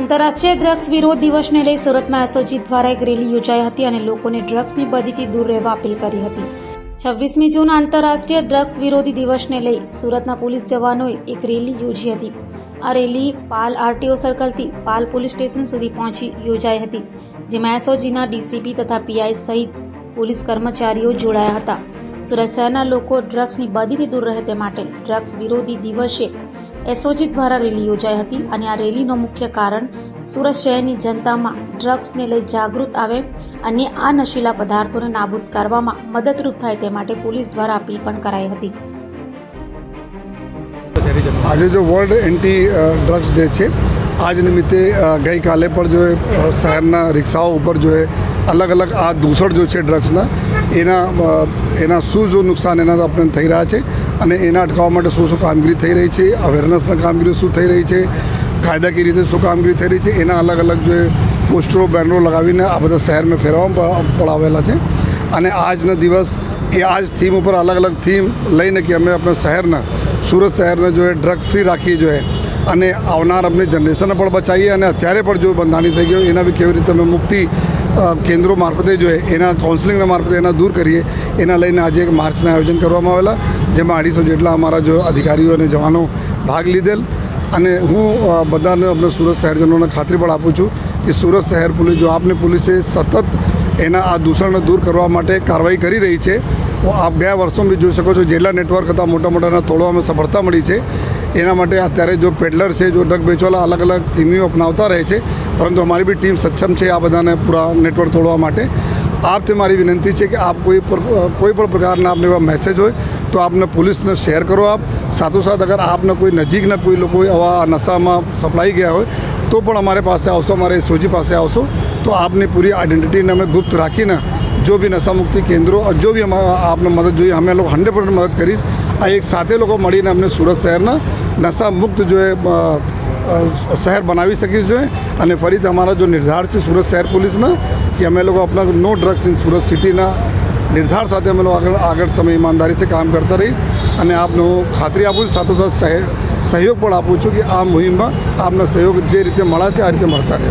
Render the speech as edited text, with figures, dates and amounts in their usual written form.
આંતરરાષ્ટ્રીય ડ્રગ્સ વિરોધ દિવસને લઈ સુરતમાં એસઓજી દ્વારા એક રેલી યોજાઈ હતી અને લોકોને ડ્રગ્સની બદીથી દૂર રહેવા અપીલ કરી હતી। 26મી જૂન આંતરરાષ્ટ્રીય ડ્રગ્સ વિરોધી દિવસને લઈ સુરતના પોલીસ જવાનોએ એક રેલી યોજી હતી। આ રેલી પાલ આરટીઓ સર્કલથી પાલ પોલીસ સ્ટેશન સુધી પહોંચી યોજાઈ હતી, જેમાં એસઓજીના ડીસીપી તથા પીઆઈ સહિત પોલીસ કર્મચારીઓ જોડાયા હતા। સુરત શહેરના લોકો ડ્રગ્સની બદીથી દૂર રહે તે માટે ડ્રગ્સ વિરોધી દિવસે એસઓજી દ્વારા રેલી યોજાઈ હતી અને આ રેલીનો મુખ્ય કારણ સુરત શહેરની જનતામાં ડ્રગ્સને લઈ જાગૃત આવે અને આ નશીલા પદાર્થોને નાબૂદ કરવામાં મદદરૂપ થાય તે માટે પોલીસ દ્વારા અપીલ પણ કરાઈ હતી। આજે जो वर्ल्ड एंटी ड्रग्स डे है, आज निमित्ते गई काले पर जो है शहरना रिक्शाओं ऊपर जो है अलग अलग आ दूसर जो है ड्रग्सना एना શું जो नुकसान एना આપણે થઈ રહ્યા છે અને એના અટકાવવા માટે શું કામગીરી થઈ રહી છે, અવેરનેસના કામગીરી શું થઈ રહી છે, કાયદાકીય રીતે શું કામગીરી થઈ રહી છે, એના અલગ અલગ જે પોસ્ટરો બેનરો લગાવીને આ બધા શહેરમાં ફેરવવામાં પડાવેલા છે। અને આજનો દિવસ એ આજ થીમ ઉપર અલગ અલગ થીમ લઈને કે અમે આપણા શહેરના સુરત શહેરને જો ડ્રગ ફ્રી રાખીએ જો અને આવનાર આપણી જનરેશનને પણ બચાવીએ અને અત્યારે પણ જો બંધાણી થઈ ગયો એના બી કેવી રીતે અમે મુક્તિ કેન્દ્રો મારફતે જો એના કાઉન્સેલિંગના મારફતે એના દૂર કરીએ એના લઈને આજે એક માર્ચના આયોજન કરવામાં આવેલા, જેમાં 250 જેટલા અમારા જો અધિકારીઓ અને જવાનો ભાગ લીધેલ। અને હું બધાને આપણે સુરત શહેરજનોને ખાતરી પણ આપું છું કે સુરત શહેર પોલીસ જો આપની પોલીસે સતત એના આ દૂષણને દૂર કરવા માટે કાર્યવાહી કરી રહી છે। આપ ગયા વર્ષોમાં બી જોઈ શકો છો જેટલા નેટવર્ક હતા મોટા મોટાના તોડવામાં સફળતા મળી છે। એના માટે અત્યારે જો પેડલર છે, જો ડ્રગ વેચવાલા અલગ અલગ ટીમીઓ અપનાવતા રહે છે, પરંતુ અમારી બી ટીમ સક્ષમ છે આ બધાને પૂરા નેટવર્ક તોડવા માટે। આપથી મારી વિનંતી છે કે આપ કોઈ પણ પ્રકારના આપને એવા મેસેજ હોય તો આપને પોલીસને શેર કરો। આપ સાથોસાથ અગર આપને કોઈ નજીકના કોઈ લોકો આવા નશામાં સપડાઈ ગયા હોય તો પણ અમારે પાસે આવશો, અમારે એસઓજી પાસે આવશો તો આપની પૂરી આઈડેન્ટિટીને અમે ગુપ્ત રાખીને जो भी नशा मुक्ति केंद्रों और जो भी आपने मदद જોઈએ અમે લોકો 100% મદદ કરીશ। આ એક સાથે લોકો મળીને અમને સુરત શહેરના નશા મુક્ત જો શહેર બનાવી શકીશ જો અને ફરીથી અમારા જો નિર્ધાર છે સુરત શહેર પોલીસના કે અમે લોકો अपना नो ड्रग्स इन સુરત સિટીના નિર્ધાર સાથે અમે લોકો આગળ સમય ઈમાનદારી से કામ કરતા રહીશ। અને આપને ખાતરી આપું છું, સાથોસાથ સહયોગ પણ આપું છું કે આ મુહિમમાં આપનો સહયોગ જે રીતે મળે છે આ રીતે મળતા રહે।